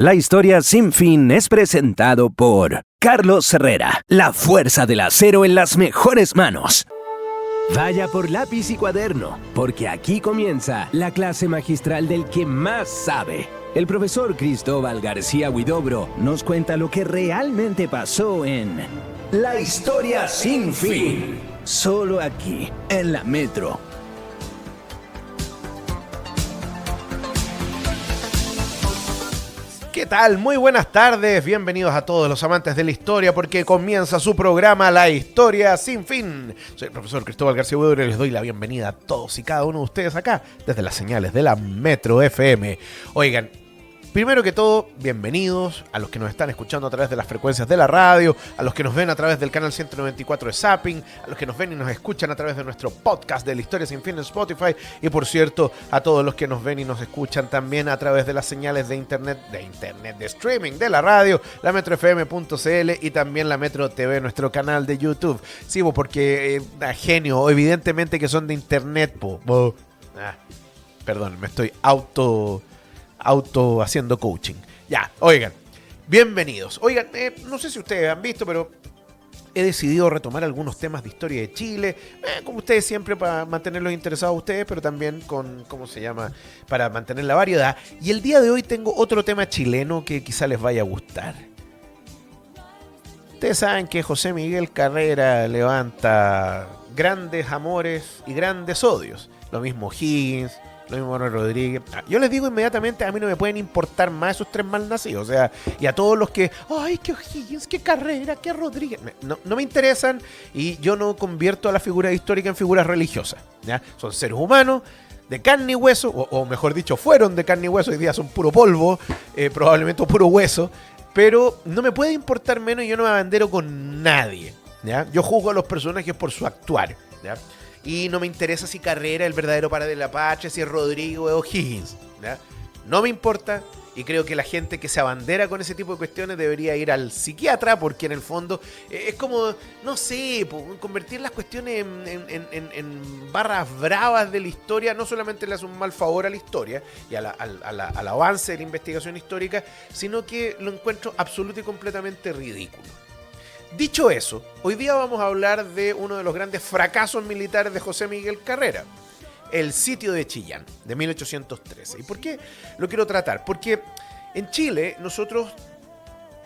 La historia sin fin es presentado por Carlos Herrera, la fuerza del acero en las mejores manos. Vaya por lápiz y cuaderno, porque aquí comienza la clase magistral del que más sabe. El profesor Cristóbal García Huidobro nos cuenta lo que realmente pasó en La historia sin fin. Solo aquí, en la Metro. ¿Qué tal? Muy buenas tardes, bienvenidos a todos los amantes de la historia porque comienza su programa La Historia Sin Fin. Soy el profesor Cristóbal García Huidobro y les doy la bienvenida a todos y cada uno de ustedes acá desde las señales de la Metro FM. Oigan, primero que todo, bienvenidos a los que nos están escuchando a través de las frecuencias de la radio, a los que nos ven a través del canal 194 de Zapping, a los que nos ven y nos escuchan a través de nuestro podcast de La Historia Sin Fin en Spotify y, por cierto, a todos los que nos ven y nos escuchan también a través de las señales de internet de streaming de la radio, la metrofm.cl y también la Metro TV, nuestro canal de YouTube. Sí, porque genio, evidentemente que son de internet, perdón, me estoy auto haciendo coaching. Ya, oigan, bienvenidos. Oigan, no sé si ustedes han visto, pero he decidido retomar algunos temas de historia de Chile, como ustedes siempre, para mantenerlos interesados a ustedes, pero también con, para mantener la variedad. Y el día de hoy tengo otro tema chileno que quizá les vaya a gustar. Ustedes saben que José Miguel Carrera levanta grandes amores y grandes odios. Lo mismo Higgins, lo mismo Manuel Rodríguez. Yo les digo inmediatamente, a mí no me pueden importar más esos tres malnacidos. O sea, y a todos los que, ay, qué Higgins, qué Carrera, qué Rodríguez. No me interesan y yo no convierto a la figura histórica en figuras religiosas. ¿Ya? Son seres humanos de carne y hueso, o mejor dicho, fueron de carne y hueso, hoy día son puro polvo, probablemente puro hueso. Pero no me puede importar menos y yo no me abandero con nadie. ¿Ya? Yo juzgo a los personajes por su actuar. ¿Ya? Y no me interesa si Carrera es el verdadero padre de la patria, si es Rodrigo o Higgins. ¿Ya? No me importa y creo que la gente que se abandera con ese tipo de cuestiones debería ir al psiquiatra porque en el fondo es como, no sé, convertir las cuestiones en barras bravas de la historia no solamente le hace un mal favor a la historia y al avance de la investigación histórica, sino que lo encuentro absoluto y completamente ridículo. Dicho eso, hoy día vamos a hablar de uno de los grandes fracasos militares de José Miguel Carrera, el sitio de Chillán, de 1813. ¿Y por qué lo quiero tratar? Porque en Chile nosotros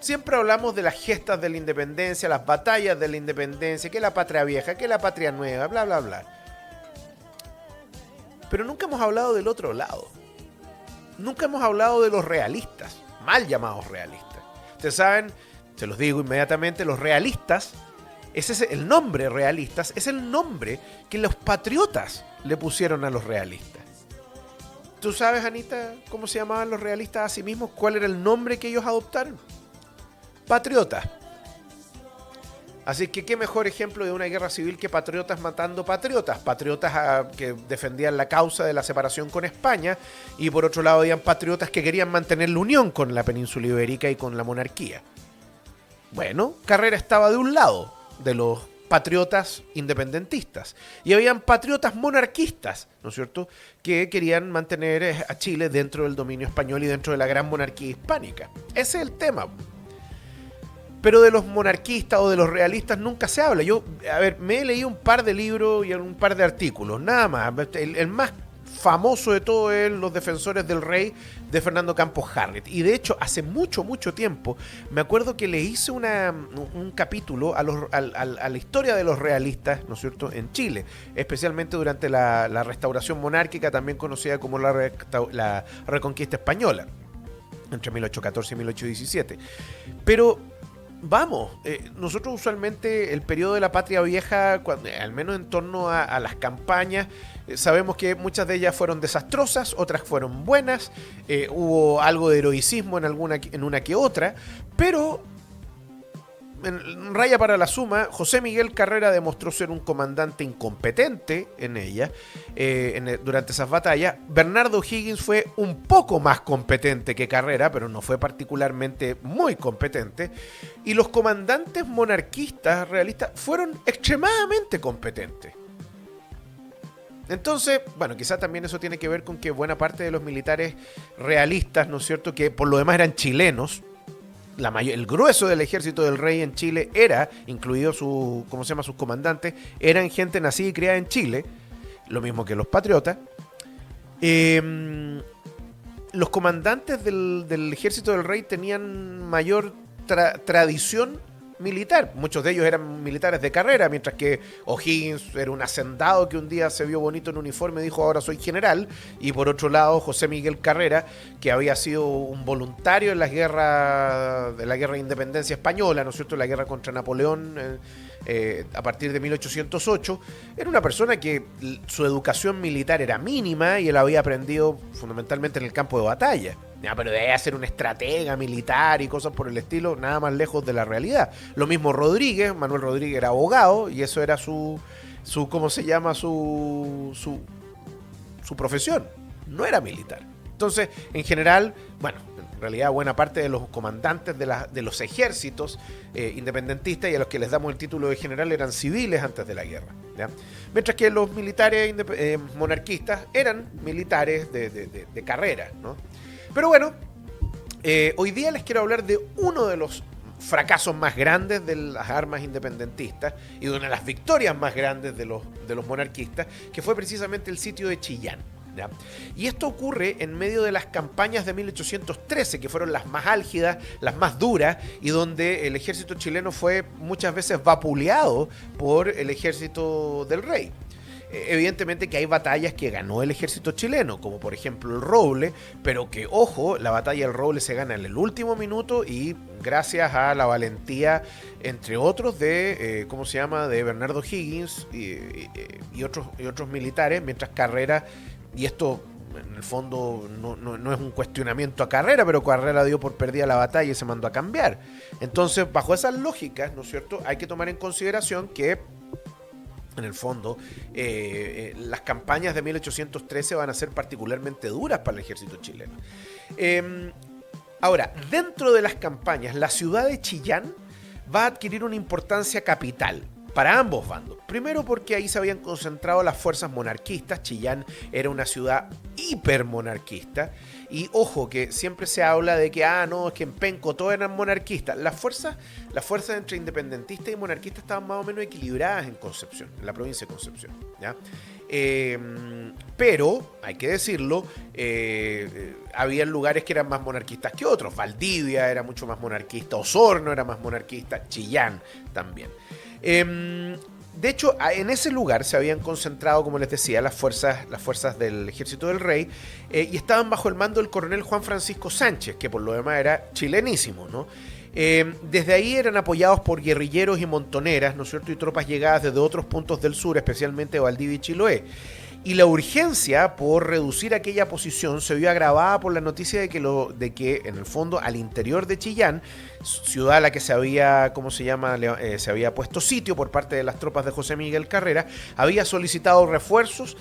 siempre hablamos de las gestas de la independencia, las batallas de la independencia, que la patria vieja, que la patria nueva, bla, bla, bla. Pero nunca hemos hablado del otro lado. Nunca hemos hablado de los realistas, mal llamados realistas. Ustedes saben, se los digo inmediatamente, los realistas, el nombre realistas es el nombre que los patriotas le pusieron a los realistas. ¿Tú sabes, Anita, cómo se llamaban los realistas a sí mismos? ¿Cuál era el nombre que ellos adoptaron? Patriotas. Así que qué mejor ejemplo de una guerra civil que patriotas matando patriotas. Patriotas que defendían la causa de la separación con España y por otro lado habían patriotas que querían mantener la unión con la península ibérica y con la monarquía. Bueno, Carrera estaba de un lado de los patriotas independentistas y habían patriotas monarquistas, ¿no es cierto?, que querían mantener a Chile dentro del dominio español y dentro de la gran monarquía hispánica. Ese es el tema. Pero de los monarquistas o de los realistas nunca se habla. Yo, me he leído un par de libros y un par de artículos, nada más. El más famoso de todo es Los defensores del rey, de Fernando Campos Harriet. Y de hecho, hace mucho tiempo, me acuerdo que le hice un capítulo a la historia de los realistas, ¿no es cierto?, en Chile, especialmente durante la restauración monárquica, también conocida como la Reconquista Española, entre 1814 y 1817. Pero vamos, nosotros usualmente el periodo de la Patria Vieja, al menos en torno a las campañas, sabemos que muchas de ellas fueron desastrosas, otras fueron buenas, hubo algo de heroicismo en una que otra, pero en raya para la suma, José Miguel Carrera demostró ser un comandante incompetente en ella, durante esas batallas. Bernardo Higgins fue un poco más competente que Carrera, pero no fue particularmente muy competente. Y los comandantes monarquistas realistas fueron extremadamente competentes. Entonces, bueno, quizá también eso tiene que ver con que buena parte de los militares realistas, ¿no es cierto?, que por lo demás eran chilenos, el grueso del ejército del rey en Chile era, incluido sus comandantes, eran gente nacida y criada en Chile, lo mismo que los patriotas. Los comandantes del ejército del rey tenían mayor tradición militar. Muchos de ellos eran militares de carrera, mientras que O'Higgins era un hacendado que un día se vio bonito en uniforme y dijo ahora soy general. Y por otro lado José Miguel Carrera, que había sido un voluntario en la guerra de independencia española, ¿no es cierto?, la guerra contra Napoleón a partir de 1808, era una persona que su educación militar era mínima y él había aprendido fundamentalmente en el campo de batalla. Ya, pero de ser un estratega militar y cosas por el estilo, nada más lejos de la realidad. Lo mismo Rodríguez, Manuel Rodríguez era abogado y eso era su ¿cómo se llama? Su profesión. No era militar. Entonces, en general, bueno, en realidad buena parte de los comandantes de los ejércitos independentistas y a los que les damos el título de general eran civiles antes de la guerra, ¿ya? Mientras que los militares monarquistas eran militares de carrera, ¿no? Pero bueno, hoy día les quiero hablar de uno de los fracasos más grandes de las armas independentistas y de una de las victorias más grandes de los monarquistas, que fue precisamente el sitio de Chillán, ¿ya? Y esto ocurre en medio de las campañas de 1813, que fueron las más álgidas, las más duras, y donde el ejército chileno fue muchas veces vapuleado por el ejército del rey. Evidentemente que hay batallas que ganó el ejército chileno, como por ejemplo el Roble, pero que, ojo, la batalla del Roble se gana en el último minuto y gracias a la valentía, entre otros, de Bernardo O'Higgins y otros militares, mientras Carrera, y esto en el fondo no es un cuestionamiento a Carrera, pero Carrera dio por perdida la batalla y se mandó a cambiar. Entonces, bajo esas lógicas, ¿no es cierto?, hay que tomar en consideración que en el fondo, las campañas de 1813 van a ser particularmente duras para el ejército chileno. Ahora, dentro de las campañas, la ciudad de Chillán va a adquirir una importancia capital para ambos bandos. Primero porque ahí se habían concentrado las fuerzas monarquistas. Chillán era una ciudad hipermonarquista. Y ojo, que siempre se habla de que, es que en Penco todos eran monarquistas. Las fuerzas entre independentistas y monarquistas estaban más o menos equilibradas en Concepción, en la provincia de Concepción, ¿ya? Pero, hay que decirlo, había lugares que eran más monarquistas que otros. Valdivia era mucho más monarquista, Osorno era más monarquista, Chillán también. De hecho, en ese lugar se habían concentrado, como les decía, las fuerzas del ejército del rey, y estaban bajo el mando del coronel Juan Francisco Sánchez, que por lo demás era chilenísimo, ¿no? Desde ahí eran apoyados por guerrilleros y montoneras, ¿no es cierto?, y tropas llegadas desde otros puntos del sur, especialmente Valdivia y Chiloé. Y la urgencia por reducir aquella posición se vio agravada por la noticia de que en el fondo al interior de Chillán, ciudad a la que se había puesto sitio por parte de las tropas de José Miguel Carrera, había solicitado refuerzos,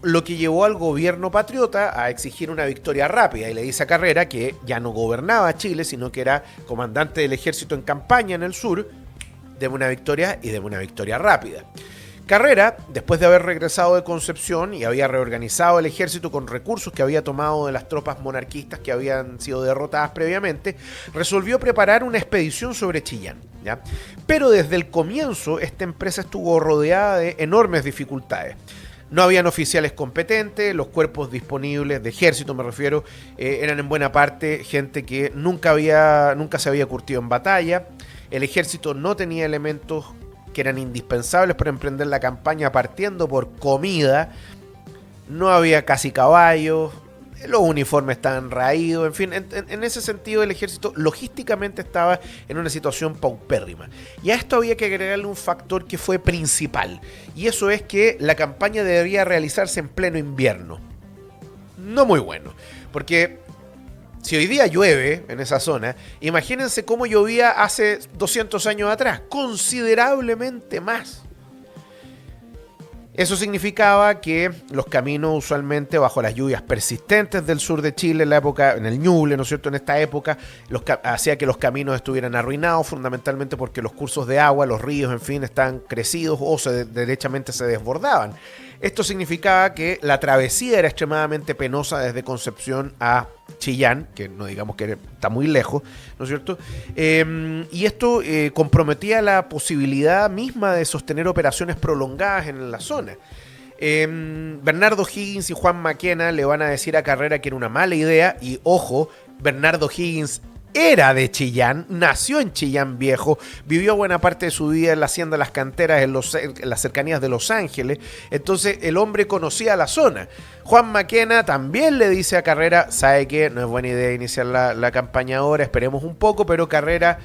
lo que llevó al gobierno patriota a exigir una victoria rápida, y le dice a Carrera que ya no gobernaba Chile, sino que era comandante del ejército en campaña en el sur. Deme una victoria y deme una victoria rápida. Carrera, después de haber regresado de Concepción y había reorganizado el ejército con recursos que había tomado de las tropas monarquistas que habían sido derrotadas previamente, resolvió preparar una expedición sobre Chillán, ¿ya? Pero desde el comienzo esta empresa estuvo rodeada de enormes dificultades. No habían oficiales competentes, los cuerpos disponibles de ejército, me refiero, eran en buena parte gente que nunca se había curtido en batalla. El ejército no tenía elementos que eran indispensables para emprender la campaña, partiendo por comida. No había casi caballos, los uniformes estaban raídos, en fin, en ese sentido el ejército logísticamente estaba en una situación paupérrima. Y a esto había que agregarle un factor que fue principal, y eso es que la campaña debería realizarse en pleno invierno. No muy bueno, porque si hoy día llueve en esa zona, imagínense cómo llovía hace 200 años atrás, considerablemente más. Eso significaba que los caminos, usualmente bajo las lluvias persistentes del sur de Chile, en el Ñuble, ¿no es cierto?, en esta época, hacía que los caminos estuvieran arruinados, fundamentalmente porque los cursos de agua, los ríos, en fin, estaban crecidos o derechamente se desbordaban. Esto significaba que la travesía era extremadamente penosa desde Concepción a Chillán, que no digamos que está muy lejos, ¿no es cierto? Y esto comprometía la posibilidad misma de sostener operaciones prolongadas en la zona. Bernardo Higgins y Juan Maquena le van a decir a Carrera que era una mala idea, y ojo, Bernardo Higgins era de Chillán, nació en Chillán Viejo, vivió buena parte de su vida en la hacienda Las Canteras en las cercanías de Los Ángeles, entonces el hombre conocía la zona. Juan Maquena también le dice a Carrera, sabe que no es buena idea iniciar la campaña ahora, esperemos un poco, pero Carrera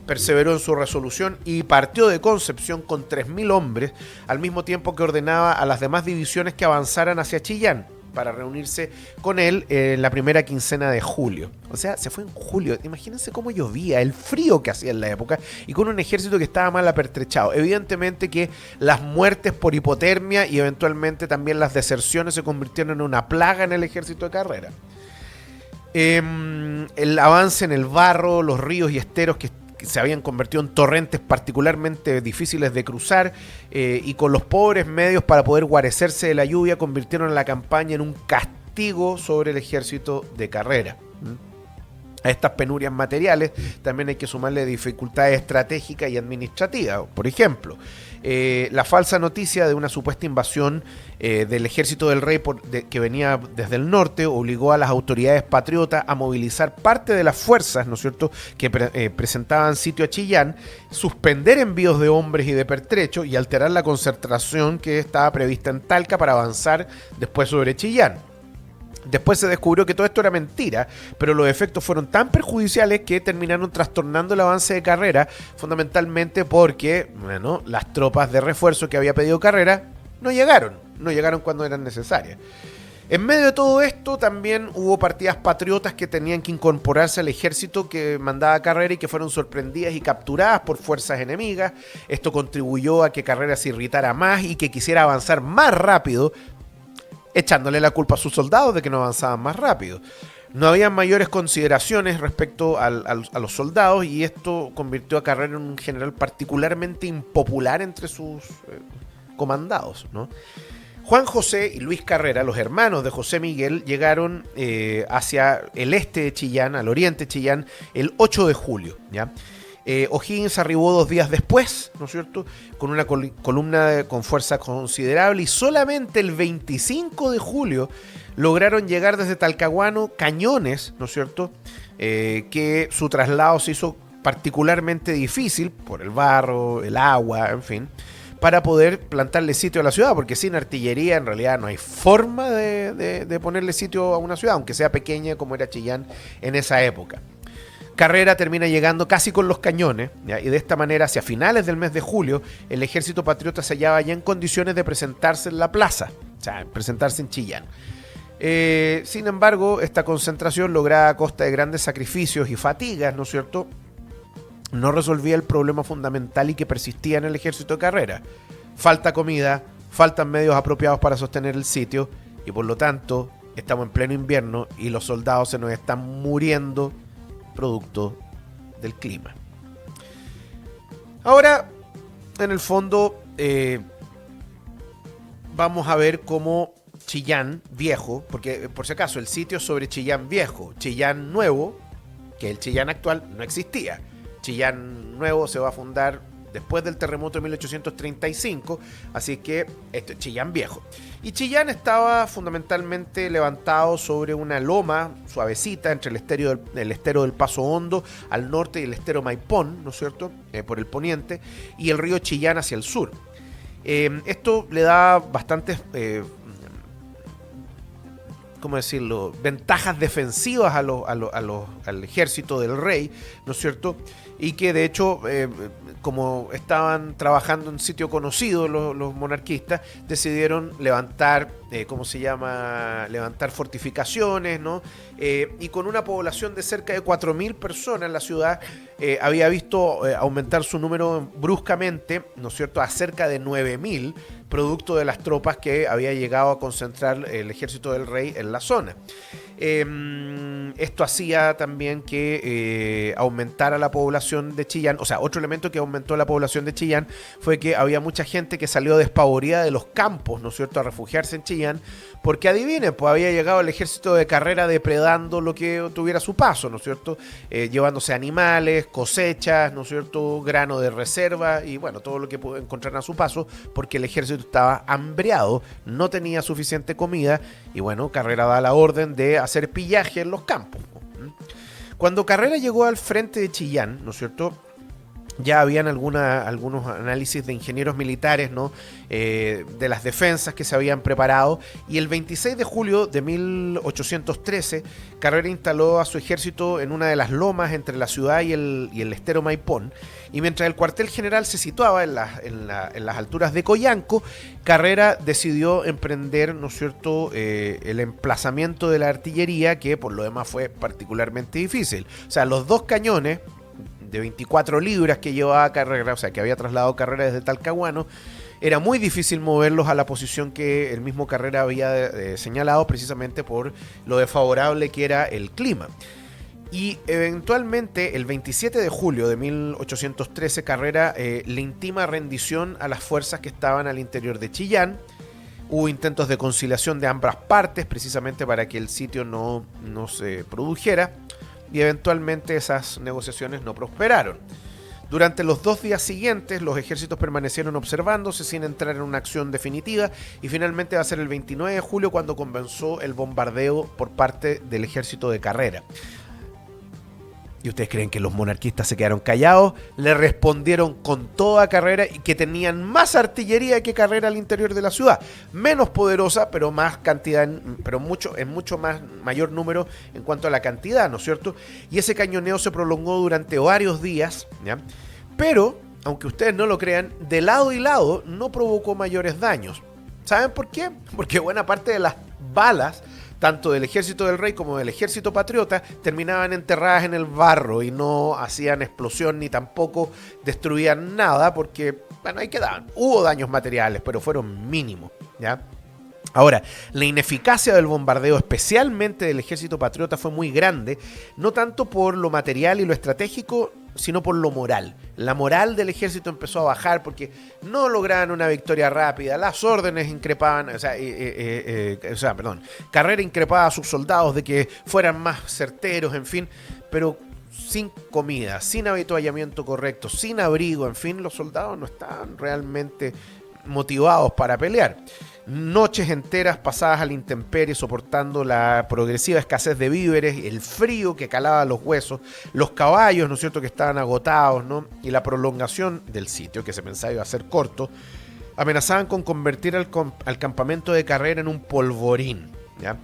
perseveró en su resolución y partió de Concepción con 3.000 hombres, al mismo tiempo que ordenaba a las demás divisiones que avanzaran hacia Chillán, para reunirse con él en la primera quincena de julio. O sea, se fue en julio. Imagínense cómo llovía, el frío que hacía en la época, y con un ejército que estaba mal apertrechado. Evidentemente que las muertes por hipotermia y eventualmente también las deserciones se convirtieron en una plaga en el ejército de Carrera. El avance en el barro, los ríos y esteros que se habían convertido en torrentes particularmente difíciles de cruzar, y con los pobres medios para poder guarecerse de la lluvia, convirtieron la campaña en un castigo sobre el ejército de Carrera. A estas penurias materiales también hay que sumarle dificultades estratégicas y administrativas. Por ejemplo, la falsa noticia de una supuesta invasión del ejército del rey que venía desde el norte obligó a las autoridades patriotas a movilizar parte de las fuerzas, ¿no es cierto?, que presentaban sitio a Chillán, suspender envíos de hombres y de pertrechos y alterar la concentración que estaba prevista en Talca para avanzar después sobre Chillán. Después se descubrió que todo esto era mentira, pero los efectos fueron tan perjudiciales que terminaron trastornando el avance de Carrera, fundamentalmente porque, bueno, las tropas de refuerzo que había pedido Carrera no llegaron cuando eran necesarias. En medio de todo esto también hubo partidas patriotas que tenían que incorporarse al ejército que mandaba Carrera y que fueron sorprendidas y capturadas por fuerzas enemigas. Esto contribuyó a que Carrera se irritara más y que quisiera avanzar más rápido, echándole la culpa a sus soldados de que no avanzaban más rápido. No había mayores consideraciones respecto a los soldados, y esto convirtió a Carrera en un general particularmente impopular entre sus comandados, ¿no? Juan José y Luis Carrera, los hermanos de José Miguel, llegaron hacia el este de Chillán, al oriente de Chillán, el 8 de julio, ¿ya? O'Higgins arribó 2 días después, ¿no es cierto?, con una columna con fuerza considerable, y solamente el 25 de julio lograron llegar desde Talcahuano cañones, ¿no es cierto?, que su traslado se hizo particularmente difícil por el barro, el agua, en fin, para poder plantarle sitio a la ciudad, porque sin artillería en realidad no hay forma de ponerle sitio a una ciudad, aunque sea pequeña como era Chillán en esa época. Carrera termina llegando casi con los cañones, ¿ya? Y de esta manera, hacia finales del mes de julio, el ejército patriota se hallaba ya en condiciones de presentarse en la plaza, o sea, presentarse en Chillán. Sin embargo, esta concentración, lograda a costa de grandes sacrificios y fatigas, ¿no es cierto?, no resolvía el problema fundamental y que persistía en el ejército de Carrera. Falta comida, faltan medios apropiados para sostener el sitio, y por lo tanto, estamos en pleno invierno y los soldados se nos están muriendo producto del clima. Ahora, en el fondo, vamos a ver cómo Chillán Viejo, porque por si acaso el sitio es sobre Chillán Viejo. Chillán Nuevo, que el Chillán actual, no existía. Chillán Nuevo se va a fundar después del terremoto de 1835, así que esto es Chillán Viejo. Y Chillán estaba fundamentalmente levantado sobre una loma suavecita entre el estero del Paso Hondo al norte y el estero Maipón, ¿no es cierto?, por el poniente, y el río Chillán hacia el sur. Esto le da bastantes, ¿cómo decirlo?, ventajas defensivas al ejército del rey, ¿no es cierto?, y que de hecho, como estaban trabajando en sitio conocido los monarquistas, decidieron levantar, levantar fortificaciones, ¿no? Y con una población de cerca de 4.000 personas, la ciudad había visto aumentar su número bruscamente, ¿no es cierto?, a cerca de 9.000, producto de las tropas que había llegado a concentrar el ejército del rey en la zona. Esto hacía también que aumentara la población de Chillán. O sea, otro elemento que aumentó la población de Chillán fue que había mucha gente que salió despavorida de los campos, ¿no es cierto?, a refugiarse en Chillán, porque adivinen, pues había llegado el ejército de Carrera depredando lo que tuviera a su paso, ¿no es cierto?, llevándose animales, cosechas, ¿no es cierto?, grano de reserva y bueno, todo lo que encontraran a su paso, porque el ejército estaba hambreado, no tenía suficiente comida y bueno, Carrera da la orden de hacer pillaje en los campos. Cuando Carrera llegó al frente de Chillán, ¿no es cierto?, ya habían algunos análisis de ingenieros militares, ¿no?, de las defensas que se habían preparado, y el 26 de julio de 1813 Carrera instaló a su ejército en una de las lomas entre la ciudad y el estero Maipón, y mientras el cuartel general se situaba en las alturas de Coyanco, Carrera decidió emprender, ¿no es cierto?, el emplazamiento de la artillería, que por lo demás fue particularmente difícil. O sea, los dos cañones de 24 libras que llevaba Carrera, o sea, que había trasladado Carrera desde Talcahuano, era muy difícil moverlos a la posición que el mismo Carrera había señalado, precisamente por lo desfavorable que era el clima. Y eventualmente, el 27 de julio de 1813, Carrera le intima rendición a las fuerzas que estaban al interior de Chillán. Hubo intentos de conciliación de ambas partes, precisamente para que el sitio no se produjera, y eventualmente esas negociaciones no prosperaron. Durante los 2 días siguientes, los ejércitos permanecieron observándose sin entrar en una acción definitiva, y finalmente va a ser el 29 de julio cuando comenzó el bombardeo por parte del ejército de Carrera. ¿Y ustedes creen que los monarquistas se quedaron callados? Le respondieron con toda Carrera, y que tenían más artillería que Carrera al interior de la ciudad. Menos poderosa, pero más cantidad, pero en mucho mayor número en cuanto a la cantidad, ¿no es cierto? Y ese cañoneo se prolongó durante varios días, ¿ya? Pero, aunque ustedes no lo crean, de lado y lado no provocó mayores daños. ¿Saben por qué? Porque buena parte de las balas, tanto del ejército del rey como del ejército patriota, terminaban enterradas en el barro y no hacían explosión ni tampoco destruían nada, porque, bueno, ahí quedaban. Hubo daños materiales, pero fueron mínimos, ¿ya? Ahora, la ineficacia del bombardeo, especialmente del ejército patriota, fue muy grande, no tanto por lo material y lo estratégico, sino por lo moral. La moral del ejército empezó a bajar porque no lograban una victoria rápida, las órdenes increpaban, Carrera increpaba a sus soldados de que fueran más certeros, en fin, pero sin comida, sin avituallamiento correcto, sin abrigo, en fin, los soldados no estaban realmente motivados para pelear. Noches enteras pasadas a la intemperie, soportando la progresiva escasez de víveres, el frío que calaba los huesos, los caballos, ¿no es cierto?, que estaban agotados, ¿no?, y la prolongación del sitio, que se pensaba iba a ser corto, amenazaban con convertir al campamento de Carrera en un polvorín, ¿ya?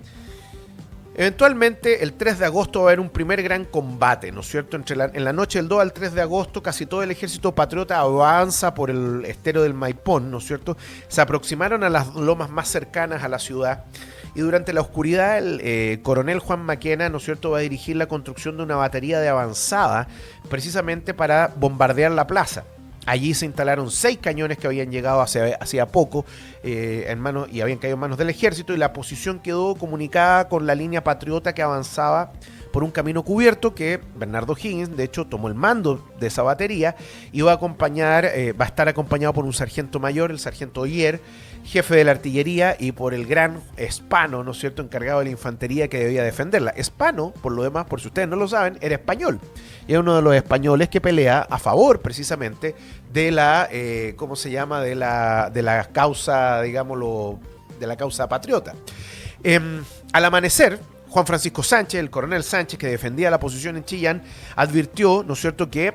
Eventualmente, el 3 de agosto va a haber un primer gran combate, ¿no es cierto? En la noche del 2 al 3 de agosto, casi todo el ejército patriota avanza por el estero del Maipón, ¿no es cierto? Se aproximaron a las lomas más cercanas a la ciudad, y durante la oscuridad el coronel Juan Maquena, ¿no es cierto?, va a dirigir la construcción de una batería de avanzada, precisamente para bombardear la plaza. Allí se instalaron 6 cañones que habían llegado hacía poco y habían caído en manos del ejército, y la posición quedó comunicada con la línea patriota que avanzaba por un camino cubierto, que Bernardo Higgins, de hecho, tomó el mando de esa batería y va a estar acompañado por un sargento mayor, el sargento Oyer, jefe de la artillería, y por el gran Espano, ¿no es cierto?, encargado de la infantería que debía defenderla. Espano, por lo demás, por si ustedes no lo saben, era español. Y es uno de los españoles que pelea a favor, precisamente, de la, de la causa, digámoslo, de la causa patriota. Al amanecer, Juan Francisco Sánchez, el coronel Sánchez, que defendía la posición en Chillán, advirtió, ¿no es cierto?, que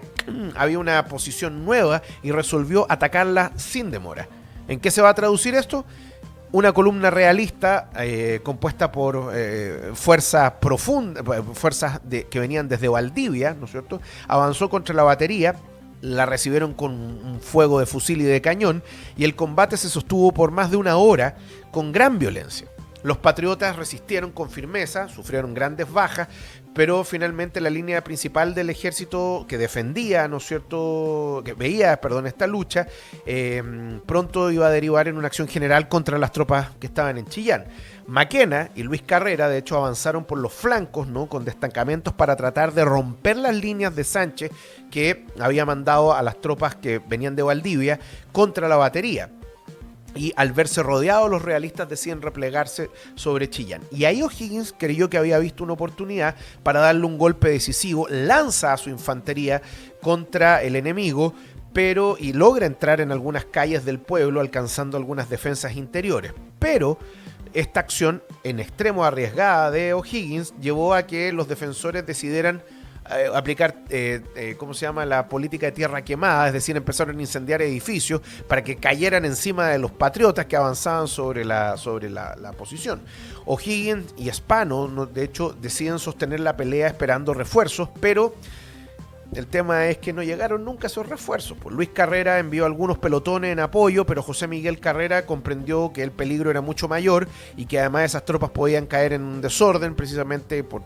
había una posición nueva y resolvió atacarla sin demora. ¿En qué se va a traducir esto? Una columna realista compuesta por fuerzas profundas, que venían desde Valdivia, ¿no es cierto?, avanzó contra la batería, la recibieron con un fuego de fusil y de cañón, y el combate se sostuvo por más de una hora con gran violencia. Los patriotas resistieron con firmeza, sufrieron grandes bajas, pero finalmente la línea principal del ejército que defendía, ¿no es cierto?, que veía, perdón, esta lucha, pronto iba a derivar en una acción general contra las tropas que estaban en Chillán. Maquena y Luis Carrera, de hecho, avanzaron por los flancos, ¿no?, con destacamentos para tratar de romper las líneas de Sánchez, que había mandado a las tropas que venían de Valdivia contra la batería. Y al verse rodeados, los realistas deciden replegarse sobre Chillán. Y ahí O'Higgins creyó que había visto una oportunidad para darle un golpe decisivo, lanza a su infantería contra el enemigo, y logra entrar en algunas calles del pueblo, alcanzando algunas defensas interiores. Pero esta acción en extremo arriesgada de O'Higgins llevó a que los defensores decidieran aplicar, la política de tierra quemada, es decir, empezaron a incendiar edificios para que cayeran encima de los patriotas que avanzaban sobre la posición. O'Higgins y Spano, de hecho, deciden sostener la pelea esperando refuerzos, pero el tema es que no llegaron nunca esos refuerzos. Pues Luis Carrera envió algunos pelotones en apoyo, pero José Miguel Carrera comprendió que el peligro era mucho mayor y que además esas tropas podían caer en un desorden precisamente por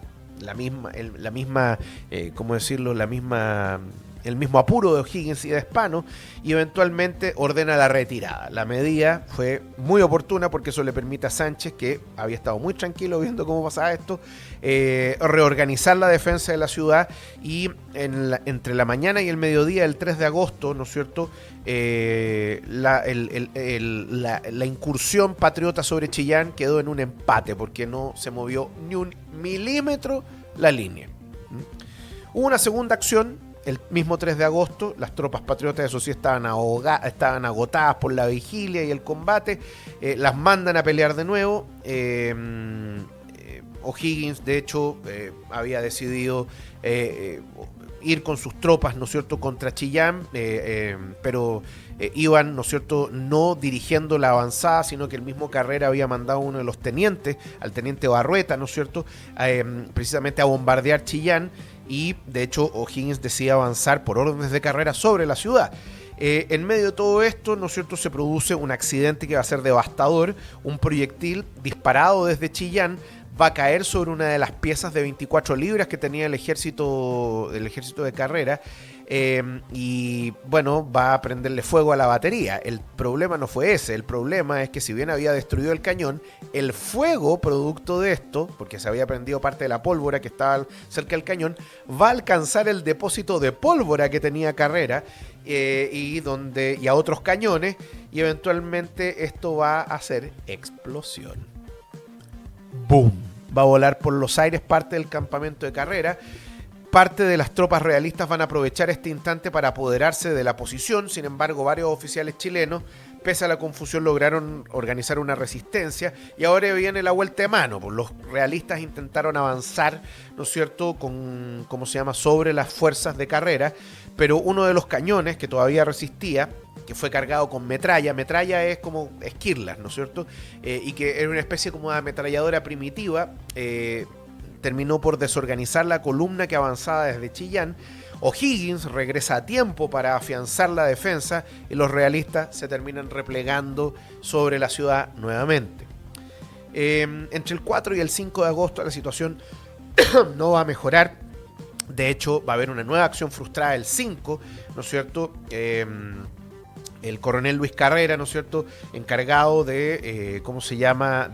el mismo apuro de O'Higgins y de Spano, y eventualmente ordena la retirada. La medida fue muy oportuna porque eso le permite a Sánchez, que había estado muy tranquilo viendo cómo pasaba esto, reorganizar la defensa de la ciudad, y entre la mañana y el mediodía del 3 de agosto, ¿no es cierto?, la incursión patriota sobre Chillán quedó en un empate porque no se movió ni un milímetro la línea. Hubo una segunda acción el mismo 3 de agosto. Las tropas patriotas, eso sí, estaban agotadas por la vigilia y el combate. Las mandan a pelear de nuevo. O'Higgins, de hecho, había decidido ir con sus tropas, ¿no es cierto?, contra Chillán, pero iban, ¿no es cierto?, no dirigiendo la avanzada, sino que el mismo Carrera había mandado a uno de los tenientes, al teniente Barrueta, ¿no es cierto?, precisamente a bombardear Chillán, y de hecho O'Higgins decide avanzar por órdenes de Carrera sobre la ciudad. En medio de todo esto, ¿no es cierto?, se produce un accidente que va a ser devastador. Un proyectil disparado desde Chillán va a caer sobre una de las piezas de 24 libras que tenía el ejército de Carrera, y bueno, va a prenderle fuego a la batería. El problema no fue ese, el problema es que si bien había destruido el cañón, el fuego producto de esto, porque se había prendido parte de la pólvora que estaba cerca del cañón, va a alcanzar el depósito de pólvora que tenía Carrera, y a otros cañones, y eventualmente esto va a hacer explosión. ¡Boom! Va a volar por los aires parte del campamento de Carrera. Parte de las tropas realistas van a aprovechar este instante para apoderarse de la posición. Sin embargo, varios oficiales chilenos, pese a la confusión, lograron organizar una resistencia, y ahora viene la vuelta de mano. Pues los realistas intentaron avanzar, ¿no es cierto?, sobre las fuerzas de Carrera, pero uno de los cañones que todavía resistía, que fue cargado con metralla es como esquirlas, ¿no es cierto?, y que era una especie como de ametralladora primitiva, terminó por desorganizar la columna que avanzaba desde Chillán. O'Higgins regresa a tiempo para afianzar la defensa, y los realistas se terminan replegando sobre la ciudad nuevamente. Entre el 4 y el 5 de agosto la situación no va a mejorar. De hecho, va a haber una nueva acción frustrada el 5, ¿no es cierto?, el coronel Luis Carrera, ¿no es cierto?, encargado de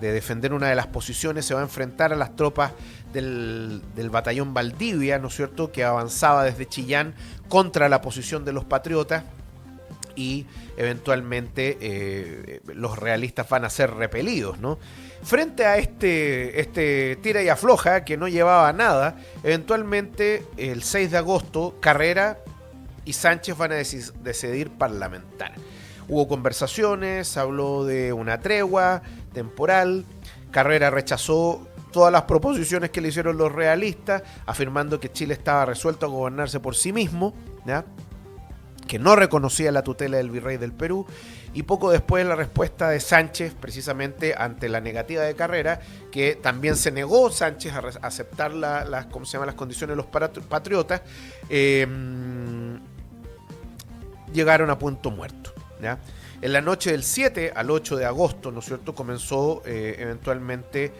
defender una de las posiciones, se va a enfrentar a las tropas del batallón Valdivia, ¿no es cierto?, que avanzaba desde Chillán contra la posición de los patriotas, y eventualmente los realistas van a ser repelidos, ¿no? Frente a este tira y afloja que no llevaba a nada, eventualmente el 6 de agosto Carrera y Sánchez van a decidir parlamentar. Hubo conversaciones, se habló de una tregua temporal. Carrera rechazó todas las proposiciones que le hicieron los realistas, afirmando que Chile estaba resuelto a gobernarse por sí mismo, ¿ya?, que no reconocía la tutela del virrey del Perú. Y poco después la respuesta de Sánchez, precisamente ante la negativa de Carrera, que también se negó Sánchez a aceptar las condiciones de los patriotas, llegaron a punto muerto, ¿ya? En la noche del 7 al 8 de agosto, ¿no es cierto?, comenzó eventualmente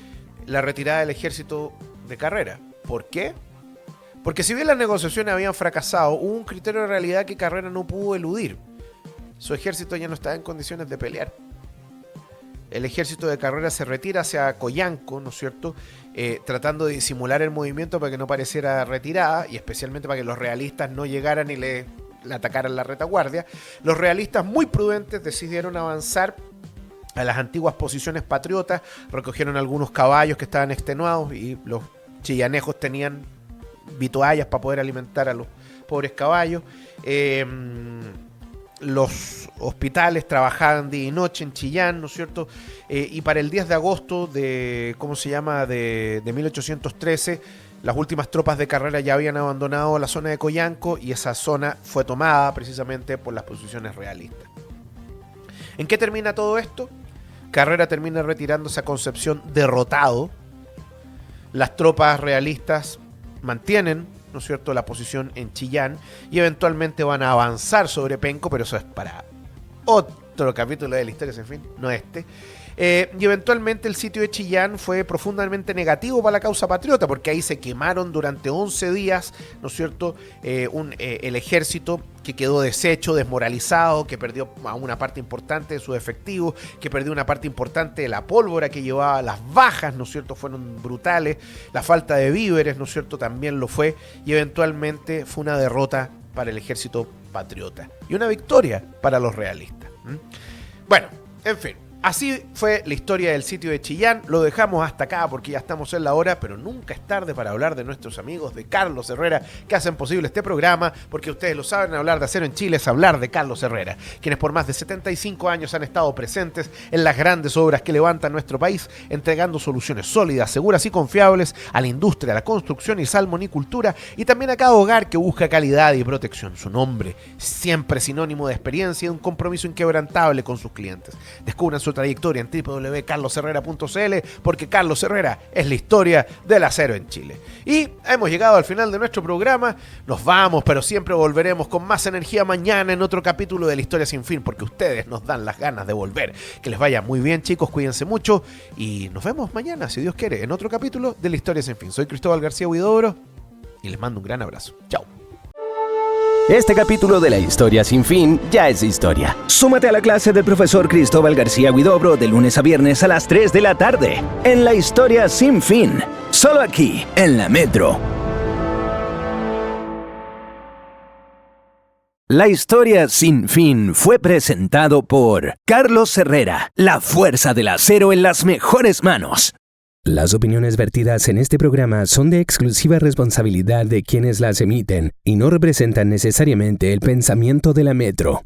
la retirada del ejército de Carrera. ¿Por qué? Porque si bien las negociaciones habían fracasado, hubo un criterio de realidad que Carrera no pudo eludir. Su ejército ya no estaba en condiciones de pelear. El ejército de Carrera se retira hacia Coyanco, ¿no es cierto?, tratando de disimular el movimiento para que no pareciera retirada, y especialmente para que los realistas no llegaran y le atacaran la retaguardia. Los realistas, muy prudentes, decidieron avanzar a las antiguas posiciones patriotas, recogieron algunos caballos que estaban extenuados y los chillanejos tenían vituallas para poder alimentar a los pobres caballos. Los hospitales trabajaban día y noche en Chillán, ¿no es cierto? Y para el 10 de agosto de 1813, las últimas tropas de Carrera ya habían abandonado la zona de Coyanco y esa zona fue tomada precisamente por las posiciones realistas. ¿En qué termina todo esto? Carrera termina retirándose a Concepción derrotado. Las tropas realistas mantienen, ¿no es cierto?, la posición en Chillán y eventualmente van a avanzar sobre Penco, pero eso es para otro capítulo de la historia, en fin, no este. Y eventualmente el sitio de Chillán fue profundamente negativo para la causa patriota, porque ahí se quemaron durante 11 días, ¿no es cierto?, el ejército, que quedó deshecho, desmoralizado, que perdió a una parte importante de sus efectivos, que perdió una parte importante de la pólvora que llevaba. Las bajas, ¿no es cierto?, fueron brutales. La falta de víveres, ¿no es cierto?, también lo fue. Y eventualmente fue una derrota para el ejército patriota y una victoria para los realistas. Bueno, en fin. Así fue la historia del sitio de Chillán. Lo dejamos hasta acá porque ya estamos en la hora, pero nunca es tarde para hablar de nuestros amigos de Carlos Herrera, que hacen posible este programa, porque ustedes lo saben, hablar de acero en Chile es hablar de Carlos Herrera, quienes por más de 75 años han estado presentes en las grandes obras que levantan nuestro país, entregando soluciones sólidas, seguras y confiables a la industria, a la construcción y salmonicultura, y también a cada hogar que busca calidad y protección. Su nombre, siempre sinónimo de experiencia y un compromiso inquebrantable con sus clientes. Descubran su trayectoria en www.carlosherrera.cl, porque Carlos Herrera es la historia del acero en Chile. Y hemos llegado al final de nuestro programa. Nos vamos, pero siempre volveremos con más energía mañana en otro capítulo de La Historia Sin Fin, porque ustedes nos dan las ganas de volver. Que les vaya muy bien, chicos, cuídense mucho y nos vemos mañana, si Dios quiere, en otro capítulo de La Historia Sin Fin. Soy Cristóbal García Huidobro y les mando un gran abrazo. Chao. Este capítulo de La Historia Sin Fin ya es historia. Súmate a la clase del profesor Cristóbal García Huidobro de lunes a viernes a las 3 de la tarde en La Historia Sin Fin, solo aquí en la Metro. La Historia Sin Fin fue presentado por Carlos Herrera, la fuerza del acero en las mejores manos. Las opiniones vertidas en este programa son de exclusiva responsabilidad de quienes las emiten y no representan necesariamente el pensamiento de la Metro.